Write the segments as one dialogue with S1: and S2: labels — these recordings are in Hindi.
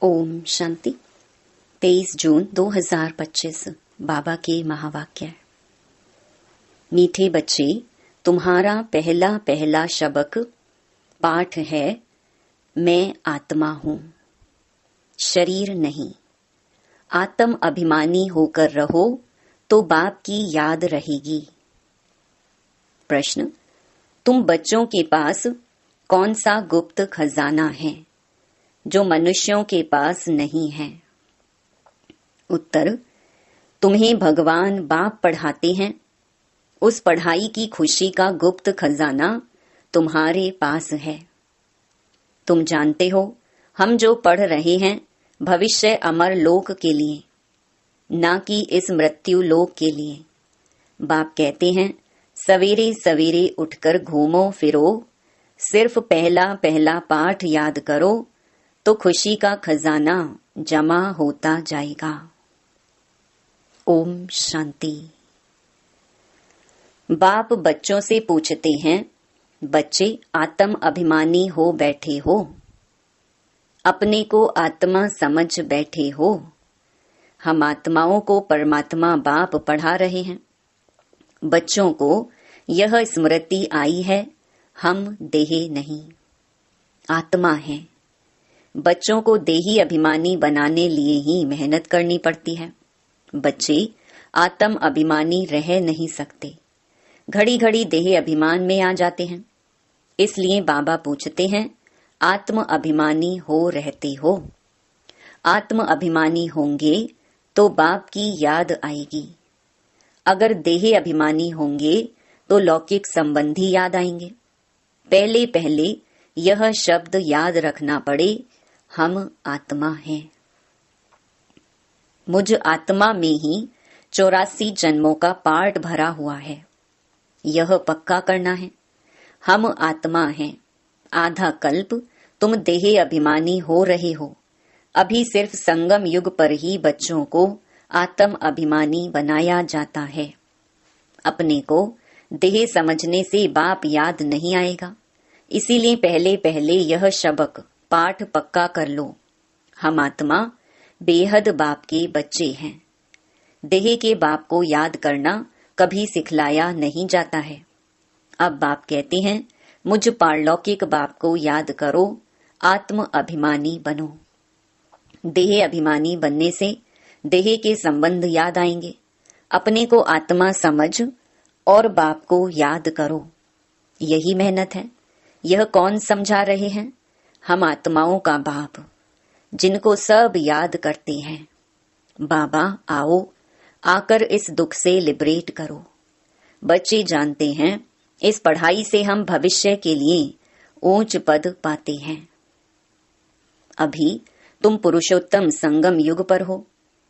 S1: ओम शांति। 23 जून 2025 बाबा के महावाक्य। मीठे बच्चे, तुम्हारा पहला पहला सबक पाठ है, मैं आत्मा हूँ, शरीर नहीं। आत्म अभिमानी होकर रहो तो बाप की याद रहेगी। प्रश्न, तुम बच्चों के पास कौन सा गुप्त खजाना है जो मनुष्यों के पास नहीं है? उत्तर, तुम्हें भगवान बाप पढ़ाते हैं। उस पढ़ाई की खुशी का गुप्त खजाना तुम्हारे पास है। तुम जानते हो, हम जो पढ़ रहे हैं भविष्य अमर लोक के लिए, ना कि इस मृत्यु लोक के लिए। बाप कहते हैं, सवेरे सवेरे उठकर घूमो फिरो, सिर्फ पहला पहला पाठ याद करो तो खुशी का खजाना जमा होता जाएगा। ओम शांति। बाप बच्चों से पूछते हैं, बच्चे आत्म अभिमानी हो बैठे हो, अपने को आत्मा समझ बैठे हो। हम आत्माओं को परमात्मा बाप पढ़ा रहे हैं। बच्चों को यह स्मृति आई है, हम देह नहीं, आत्मा हैं। बच्चों को देही अभिमानी बनाने लिए ही मेहनत करनी पड़ती है। बच्चे आत्म अभिमानी रह नहीं सकते, घड़ी घड़ी देह अभिमान में आ जाते हैं। इसलिए बाबा पूछते हैं, आत्म अभिमानी हो रहते हो? आत्म अभिमानी होंगे तो बाप की याद आएगी। अगर देह अभिमानी होंगे तो लौकिक संबंधी याद आएंगे। पहले पहले यह शब्द याद रखना पड़े, हम आत्मा हैं। मुझ आत्मा में ही 84 जन्मों का पार्ट भरा हुआ है। यह पक्का करना है, हम आत्मा हैं। आधा कल्प तुम देह अभिमानी हो रहे हो। अभी सिर्फ संगम युग पर ही बच्चों को आत्म अभिमानी बनाया जाता है। अपने को देह समझने से बाप याद नहीं आएगा। इसीलिए पहले पहले यह सबक पाठ पक्का कर लो। हम आत्मा बेहद बाप के बच्चे हैं। देह के बाप को याद करना कभी सिखलाया नहीं जाता है। अब बाप कहते हैं, मुझ पारलौकिक बाप को याद करो, आत्म अभिमानी बनो। देह अभिमानी बनने से देह के संबंध याद आएंगे। अपने को आत्मा समझ और बाप को याद करो। यही मेहनत है। यह कौन समझा रहे हैं? हम आत्माओं का बाप, जिनको सब याद करते हैं। बाबा आओ, आकर इस दुख से लिबरेट करो। बच्चे जानते हैं, इस पढ़ाई से हम भविष्य के लिए ऊंच पद पाते हैं। अभी तुम पुरुषोत्तम संगम युग पर हो।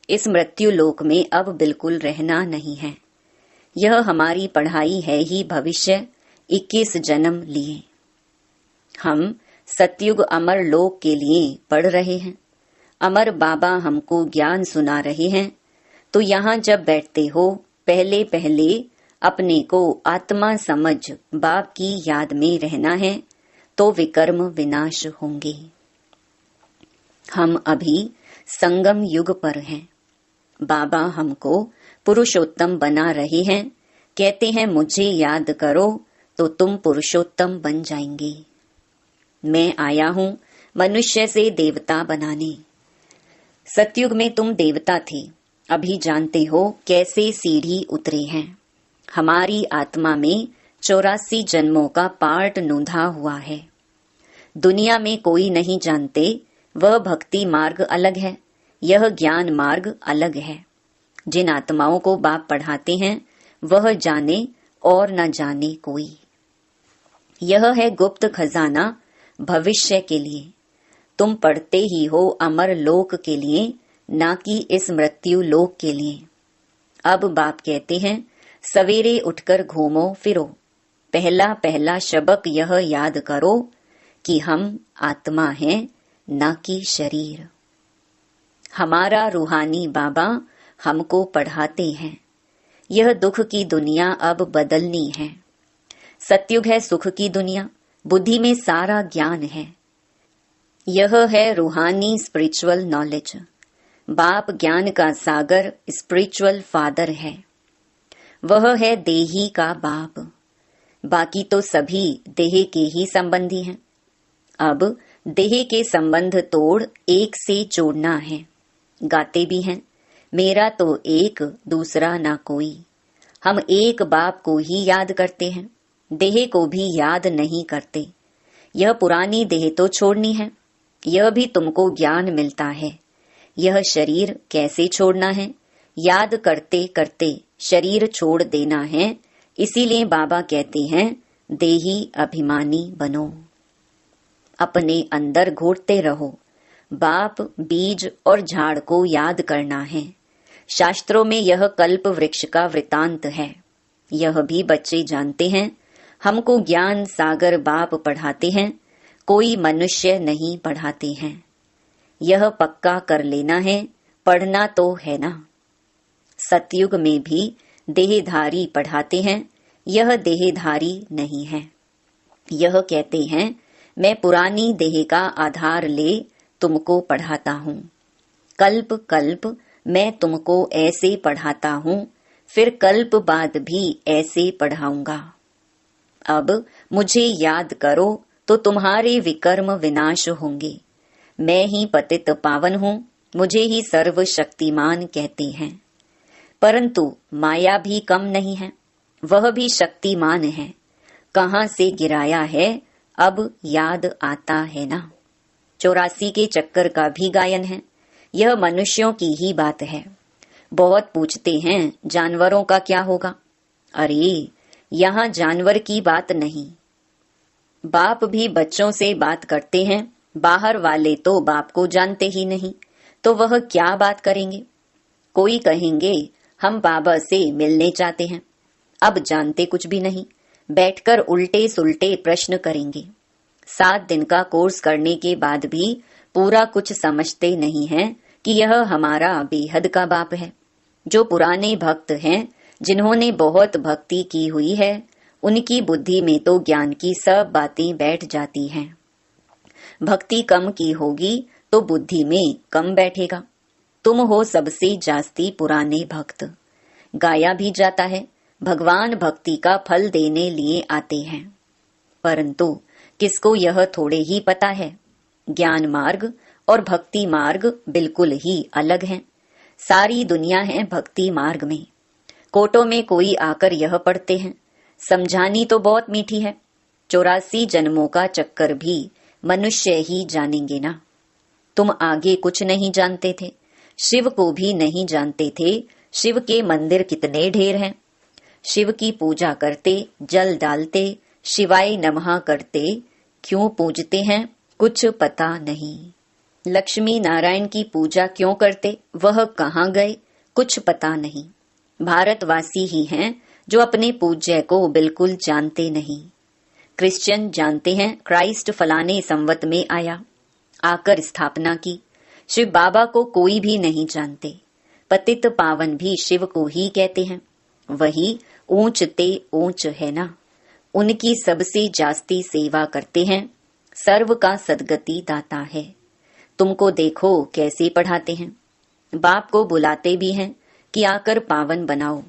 S1: इस मृत्यु लोक में अब बिल्कुल रहना नहीं है। यह हमारी पढ़ाई है ही भविष्य 21 जन्म लिए। हम सतयुग अमर लोक के लिए पढ़ रहे हैं। अमर बाबा हमको ज्ञान सुना रहे हैं। तो यहाँ जब बैठते हो, पहले पहले अपने को आत्मा समझ बाप की याद में रहना है, तो विकर्म विनाश होंगे। हम अभी संगम युग पर हैं। बाबा हमको पुरुषोत्तम बना रहे हैं। कहते हैं, मुझे याद करो तो तुम पुरुषोत्तम बन जाएंगे। मैं आया हूँ मनुष्य से देवता बनाने। सतयुग में तुम देवता थे, अभी जानते हो कैसे सीढ़ी उतरे हैं। हमारी आत्मा में 84 जन्मों का पार्ट नूंधा हुआ है। दुनिया में कोई नहीं जानते, वह भक्ति मार्ग अलग है, यह ज्ञान मार्ग अलग है। जिन आत्माओं को बाप पढ़ाते हैं वह जाने और न जाने कोई। यह है गुप्त खजाना भविष्य के लिए। तुम पढ़ते ही हो अमर लोक के लिए, ना कि इस मृत्यु लोक के लिए। अब बाप कहते हैं, सवेरे उठकर घूमो फिरो, पहला पहला सबक यह याद करो कि हम आत्मा हैं, ना कि शरीर। हमारा रूहानी बाबा हमको पढ़ाते हैं। यह दुख की दुनिया अब बदलनी है। सतयुग है सुख की दुनिया। बुद्धि में सारा ज्ञान है। यह है रूहानी स्पिरिचुअल नॉलेज। बाप ज्ञान का सागर स्पिरिचुअल फादर है। वह है देही का बाप। बाकी तो सभी देह के ही संबंधी हैं। अब देह के संबंध तोड़ एक से जोड़ना है। गाते भी हैं, मेरा तो एक दूसरा ना कोई। हम एक बाप को ही याद करते हैं, देह को भी याद नहीं करते। यह पुरानी देह तो छोड़नी है। यह भी तुमको ज्ञान मिलता है। यह शरीर कैसे छोड़ना है, याद करते करते शरीर छोड़ देना है। इसीलिए बाबा कहते हैं देही अभिमानी बनो। अपने अंदर घोटते रहो। बाप, बीज और झाड़ को याद करना है। शास्त्रों में यह कल्प वृक्ष का वृतांत है। यह भी बच्चे जानते हैं। हमको ज्ञान सागर बाप पढ़ाते हैं, कोई मनुष्य नहीं पढ़ाते हैं। यह पक्का कर लेना है, पढ़ना तो है ना। सतयुग में भी देहधारी पढ़ाते हैं, यह देहधारी नहीं है। यह कहते हैं मैं पुरानी देह का आधार ले तुमको पढ़ाता हूँ। कल्प कल्प मैं तुमको ऐसे पढ़ाता हूँ, फिर कल्प बाद भी ऐसे पढ़ाऊंगा। अब मुझे याद करो तो तुम्हारे विकर्म विनाश होंगे। मैं ही पतित पावन हूँ, मुझे ही सर्वशक्तिमान कहते हैं। परंतु माया भी कम नहीं है, वह भी शक्तिमान है। कहाँ से गिराया है अब याद आता है ना। 84 के चक्कर का भी गायन है। यह मनुष्यों की ही बात है। बहुत पूछते हैं जानवरों का क्या होगा। अरे यहाँ जानवर की बात नहीं। बाप भी बच्चों से बात करते हैं। बाहर वाले तो बाप को जानते ही नहीं, तो वह क्या बात करेंगे। कोई कहेंगे हम बाबा से मिलने चाहते हैं। अब जानते कुछ भी नहीं, बैठकर उल्टे सुल्टे प्रश्न करेंगे। 7 दिन का कोर्स करने के बाद भी पूरा कुछ समझते नहीं हैं कि यह हमारा बेहद का बाप है। जो पुराने भक्त हैं, जिन्होंने बहुत भक्ति की हुई है, उनकी बुद्धि में तो ज्ञान की सब बातें बैठ जाती हैं। भक्ति कम की होगी तो बुद्धि में कम बैठेगा। तुम हो सबसे जास्ती पुराने भक्त। गाया भी जाता है भगवान भक्ति का फल देने लिए आते हैं। परंतु किसको यह थोड़े ही पता है, ज्ञान मार्ग और भक्ति मार्ग बिल्कुल ही अलग हैं। सारी दुनिया है भक्ति मार्ग में। कोटों में कोई आकर यह पढ़ते हैं, समझानी तो बहुत मीठी है। 84 जन्मों का चक्कर भी मनुष्य ही जानेंगे ना। तुम आगे कुछ नहीं जानते थे, शिव को भी नहीं जानते थे। शिव के मंदिर कितने ढेर हैं। शिव की पूजा करते, जल डालते, शिवाय नमः करते। क्यों पूजते हैं कुछ पता नहीं। लक्ष्मी नारायण की पूजा क्यों करते, वह कहाँ गए कुछ पता नहीं। भारतवासी ही हैं जो अपने पूज्य को बिल्कुल जानते नहीं। क्रिश्चियन जानते हैं क्राइस्ट फलाने संवत में आया, आकर स्थापना की। शिव बाबा को कोई भी नहीं जानते। पतित पावन भी शिव को ही कहते हैं। वही ऊंच ते ऊंच है ना। उनकी सबसे जास्ती सेवा करते हैं। सर्व का सदगति दाता है। तुमको देखो कैसे पढ़ाते हैं। बाप को बुलाते भी हैं कि आकर पावन बनाओ।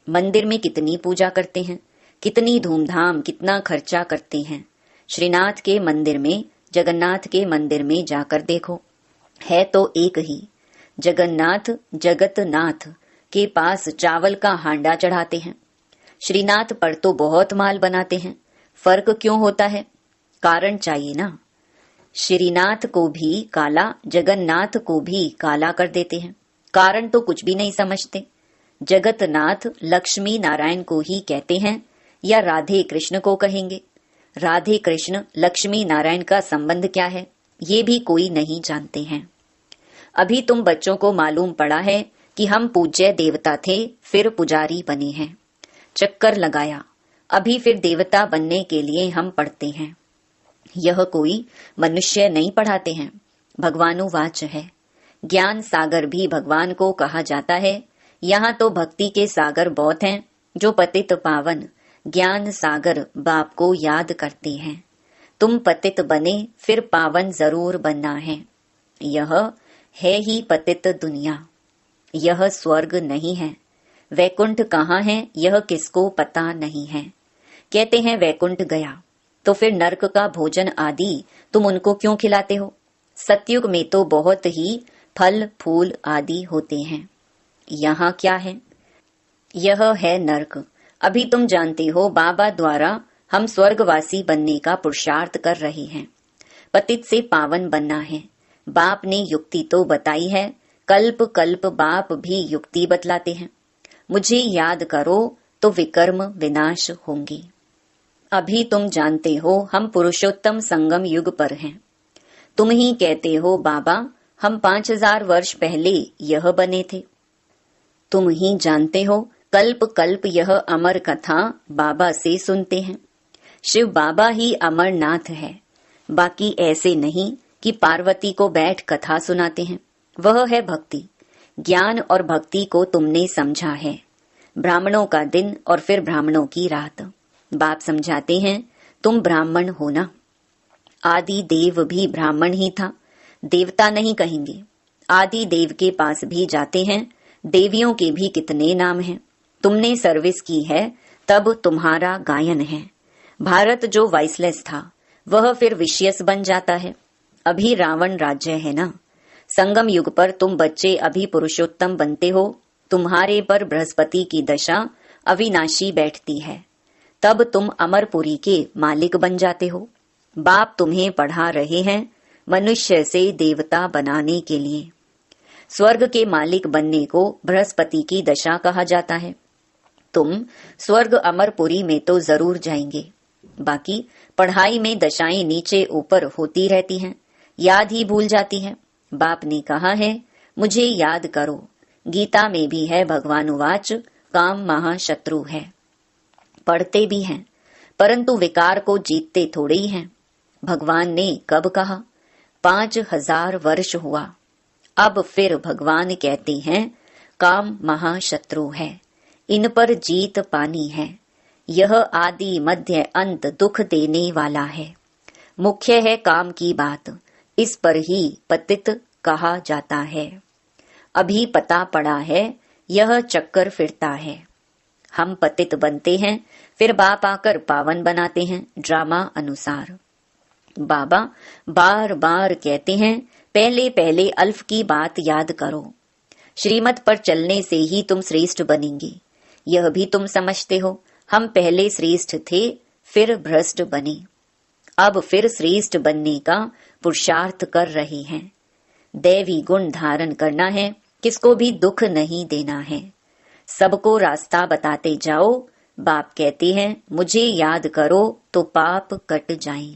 S1: मंदिर में कितनी पूजा करते हैं, कितनी धूमधाम, कितना खर्चा करते हैं। श्रीनाथ के मंदिर में, जगन्नाथ के मंदिर में जाकर देखो, है तो एक ही। जगन्नाथ जगतनाथ के पास चावल का हांडा चढ़ाते हैं। श्रीनाथ पर तो बहुत माल बनाते हैं। फर्क क्यों होता है, कारण चाहिए ना। श्रीनाथ को भी काला, जगन्नाथ को भी काला कर देते हैं। कारण तो कुछ भी नहीं समझते। जगतनाथ लक्ष्मी नारायण को ही कहते हैं या राधे कृष्ण को कहेंगे। राधे कृष्ण लक्ष्मी नारायण का संबंध क्या है, ये भी कोई नहीं जानते हैं। अभी तुम बच्चों को मालूम पड़ा है कि हम पूज्य देवता थे, फिर पुजारी बने हैं। चक्कर लगाया, अभी फिर देवता बनने के लिए हम पढ़ते हैं। यह कोई मनुष्य नहीं पढ़ाते हैं, भगवानुवाच है। ज्ञान सागर भी भगवान को कहा जाता है। यहाँ तो भक्ति के सागर बहुत हैं, जो पतित पावन ज्ञान सागर बाप को याद करते हैं। तुम पतित बने फिर पावन जरूर बनना है। यह है ही पतित दुनिया, यह स्वर्ग नहीं है। वैकुंठ कहाँ है यह किसको पता नहीं है। कहते हैं वैकुंठ गया, तो फिर नरक का भोजन आदि तुम उनको क्यों खिलाते हो? सतयुग में तो बहुत ही फल फूल आदि होते हैं। यहाँ क्या है? यह है नरक। अभी तुम जानते हो बाबा द्वारा हम स्वर्गवासी बनने का पुरुषार्थ कर रहे हैं। पतित से पावन बनना है। बाप ने युक्ति तो बताई है, कल्प कल्प बाप भी युक्ति बतलाते हैं। मुझे याद करो तो विकर्म विनाश होंगे। अभी तुम जानते हो हम पुरुषोत्तम संगम युग पर हैं। तुम ही कहते हो बाबा हम 5000 वर्ष पहले यह बने थे। तुम ही जानते हो कल्प कल्प यह अमर कथा बाबा से सुनते हैं। शिव बाबा ही अमरनाथ है, बाकी ऐसे नहीं कि पार्वती को बैठ कथा सुनाते हैं। वह है भक्ति। ज्ञान और भक्ति को तुमने समझा है। ब्राह्मणों का दिन और फिर ब्राह्मणों की रात। बाप समझाते हैं तुम ब्राह्मण हो ना। आदि देव भी ब्राह्मण ही था, देवता नहीं कहेंगे। आदि देव के पास भी जाते हैं, देवियों के भी कितने नाम हैं। तुमने सर्विस की है तब तुम्हारा गायन है। भारत जो वाइसलेस था वह फिर विशियस बन जाता है। अभी रावण राज्य है ना। संगम युग पर तुम बच्चे अभी पुरुषोत्तम बनते हो। तुम्हारे पर बृहस्पति की दशा अविनाशी बैठती है, तब तुम अमरपुरी के मालिक बन जाते हो। बाप तुम्हें पढ़ा रहे हैं मनुष्य से देवता बनाने के लिए। स्वर्ग के मालिक बनने को बृहस्पति की दशा कहा जाता है। तुम स्वर्ग अमरपुरी में तो जरूर जाएंगे, बाकी पढ़ाई में दशाएं नीचे ऊपर होती रहती हैं, याद ही भूल जाती है। बाप ने कहा है मुझे याद करो। गीता में भी है भगवान उवाच काम महाशत्रु है। पढ़ते भी हैं परंतु विकार को जीतते थोड़े ही हैं। भगवान ने कब कहा? 5000 वर्ष हुआ। अब फिर भगवान कहते हैं काम महाशत्रु है, इन पर जीत पानी है। यह आदि मध्य अंत दुख देने वाला है। मुख्य है काम की बात, इस पर ही पतित कहा जाता है। अभी पता पड़ा है यह चक्कर फिरता है। हम पतित बनते हैं, फिर बाप आकर पावन बनाते हैं ड्रामा अनुसार। बाबा बार बार कहते हैं पहले पहले अल्फ की बात याद करो। श्रीमत पर चलने से ही तुम श्रेष्ठ बनेंगे। यह भी तुम समझते हो हम पहले श्रेष्ठ थे, फिर भ्रष्ट बने। अब फिर श्रेष्ठ बनने का पुरुषार्थ कर रहे हैं। दैवी गुण धारण करना है, किसको भी दुख नहीं देना है। सबको रास्ता बताते जाओ। बाप कहते हैं मुझे याद करो तो पाप कट जाएं।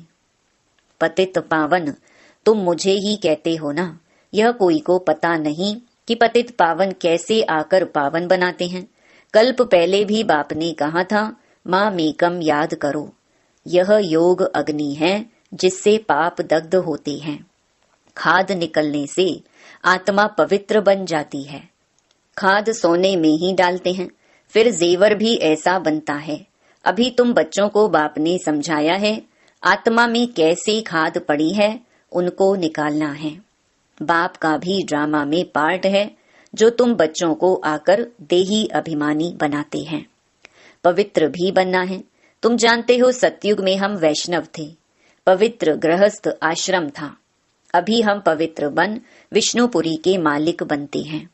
S1: पतित पावन तुम मुझे ही कहते हो ना। यह कोई को पता नहीं कि पतित पावन कैसे आकर पावन बनाते हैं। कल्प पहले भी बाप ने कहा था माँ मेकम याद करो। यह योग अग्नि है जिससे पाप दग्ध होते हैं। खाद निकलने से आत्मा पवित्र बन जाती है। खाद सोने में ही डालते हैं, फिर जेवर भी ऐसा बनता है। अभी तुम बच्चों को बाप ने समझाया है आत्मा में कैसी खाद पड़ी है उनको निकालना है। बाप का भी ड्रामा में पार्ट है जो तुम बच्चों को आकर देही अभिमानी बनाते हैं। पवित्र भी बनना है। तुम जानते हो सतयुग में हम वैष्णव थे, पवित्र गृहस्थ आश्रम था। अभी हम पवित्र बन विष्णुपुरी के मालिक बनते हैं।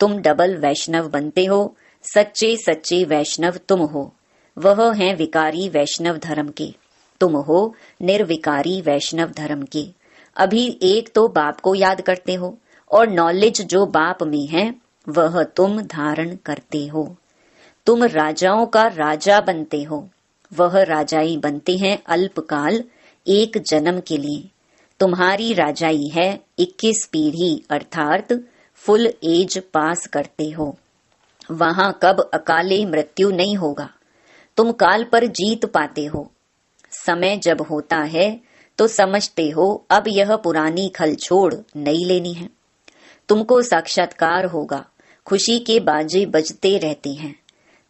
S1: तुम डबल वैष्णव बनते हो। सच्चे सच्चे वैष्णव तुम हो, वह हैं विकारी वैष्णव धर्म के। तुम हो निर्विकारी वैष्णव धर्म के। अभी एक तो बाप को याद करते हो और नॉलेज जो बाप में है वह तुम धारण करते हो। तुम राजाओं का राजा बनते हो। वह राजाई बनते हैं अल्पकाल, एक जन्म के लिए। तुम्हारी राजाई है 21 पीढ़ी अर्थात फुल एज पास करते हो। वहां कब अकाले मृत्यु नहीं होगा। तुम काल पर जीत पाते हो। समय जब होता है तो समझते हो अब यह पुरानी खल छोड़ नई लेनी है। तुमको साक्षात्कार होगा। खुशी के बाजे बजते रहते हैं।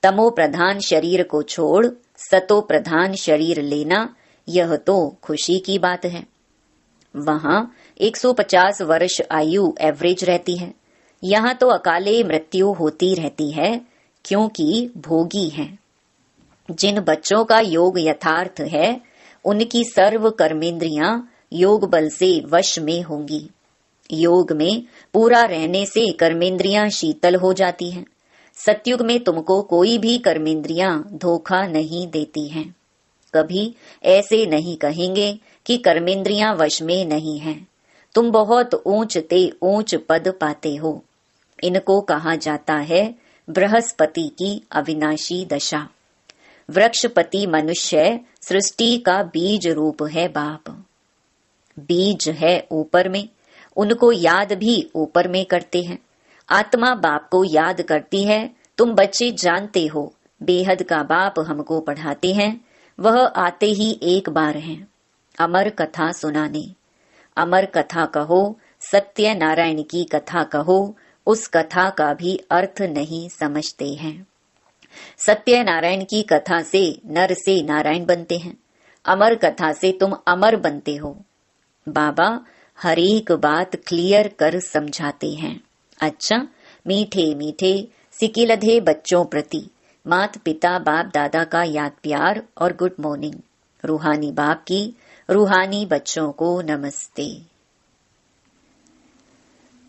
S1: तमो प्रधान शरीर को छोड़ सतो प्रधान शरीर लेना, यह तो खुशी की बात है। वहां 150 वर्ष आयु एवरेज रहती है, यहाँ तो अकाले मृत्यु होती रहती है, क्योंकि भोगी हैं। जिन बच्चों का योग यथार्थ है, उनकी सर्व कर्मेंद्रियां योग बल से वश में होंगी। योग में पूरा रहने से कर्मेंद्रियां शीतल हो जाती हैं। सतयुग में तुमको कोई भी कर्मेंद्रियां धोखा नहीं देती हैं। कभी ऐसे नहीं कहेंगे कि कर्मेंद्रियां वश में नहीं हैं। तुम बहुत ऊंचते ऊंच पद पाते हो। इनको कहा जाता है बृहस्पति की अविनाशी दशा। वृक्षपति मनुष्य सृष्टि का बीज रूप है बाप। बीज है ऊपर में, उनको याद भी ऊपर में करते हैं। आत्मा बाप को याद करती है। तुम बच्चे जानते हो, बेहद का बाप हमको पढ़ाते हैं। वह आते ही एक बार हैं अमर कथा सुनाने। अमर कथा कहो, सत्य नारायण की कथा कहो, उस कथा का भी अर्थ नहीं समझते हैं। सत्य नारायण की कथा से नर से नारायण बनते हैं। अमर कथा से तुम अमर बनते हो। बाबा हर एक बात क्लियर कर समझाते हैं। अच्छा, मीठे मीठे सिकिलधे बच्चों प्रति मात पिता बाप दादा का याद प्यार और गुड मॉर्निंग। रूहानी बाप की रूहानी बच्चों को नमस्ते।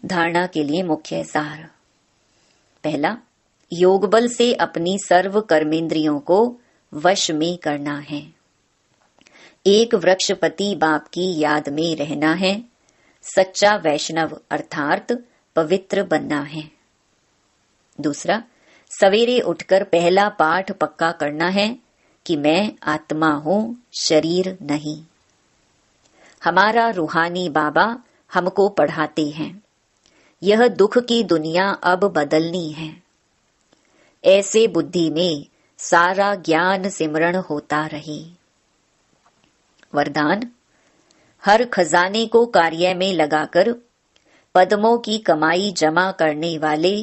S1: धारणा के लिए मुख्य सार। पहला, योग बल से अपनी सर्व कर्मेंद्रियों को वश में करना है। एक वृक्षपति बाप की याद में रहना है। सच्चा वैष्णव अर्थात पवित्र बनना है। दूसरा, सवेरे उठकर पहला पाठ पक्का करना है कि मैं आत्मा हूं, शरीर नहीं। हमारा रूहानी बाबा हमको पढ़ाते हैं, यह दुख की दुनिया अब बदलनी है। ऐसे बुद्धि में सारा ज्ञान सिमरण होता रहे। वरदान, हर खजाने को कार्य में लगाकर पद्मों की कमाई जमा करने वाले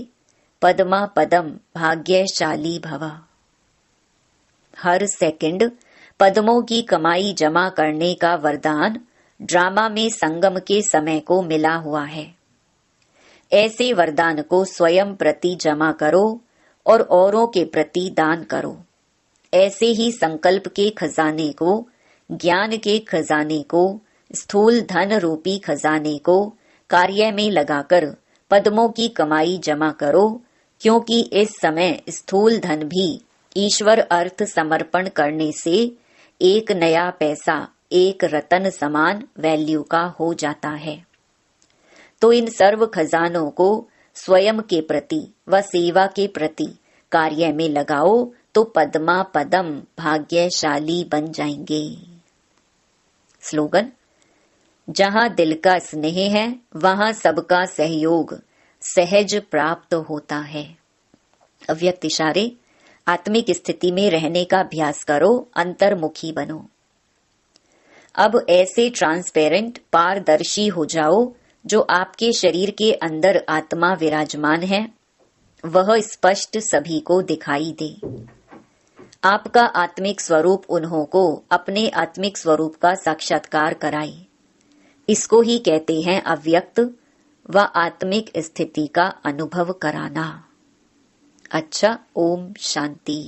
S1: पद्मा पदम भाग्यशाली भवा। हर सेकंड पद्मों की कमाई जमा करने का वरदान ड्रामा में संगम के समय को मिला हुआ है। ऐसे वरदान को स्वयं प्रति जमा करो और औरों के प्रति दान करो। ऐसे ही संकल्प के खजाने को, ज्ञान के खजाने को, स्थूल धन रूपी खजाने को कार्य में लगाकर पद्मों की कमाई जमा करो, क्योंकि इस समय स्थूल धन भी ईश्वर अर्थ समर्पण करने से एक नया पैसा एक रतन समान वैल्यू का हो जाता है। तो इन सर्व खजानों को स्वयं के प्रति व सेवा के प्रति कार्य में लगाओ तो पद्मा पदम भाग्यशाली बन जाएंगे। स्लोगन, जहां दिल का स्नेह है वहां सबका सहयोग सहज प्राप्त होता है। अव्यक्त इशारे, आत्मिक स्थिति में रहने का अभ्यास करो, अंतर्मुखी बनो। अब ऐसे ट्रांसपेरेंट पारदर्शी हो जाओ जो आपके शरीर के अंदर आत्मा विराजमान है वह स्पष्ट सभी को दिखाई दे। आपका आत्मिक स्वरूप उन्हों को अपने आत्मिक स्वरूप का साक्षात्कार कराए। इसको ही कहते हैं अव्यक्त व आत्मिक स्थिति का अनुभव कराना। अच्छा, ओम शांति।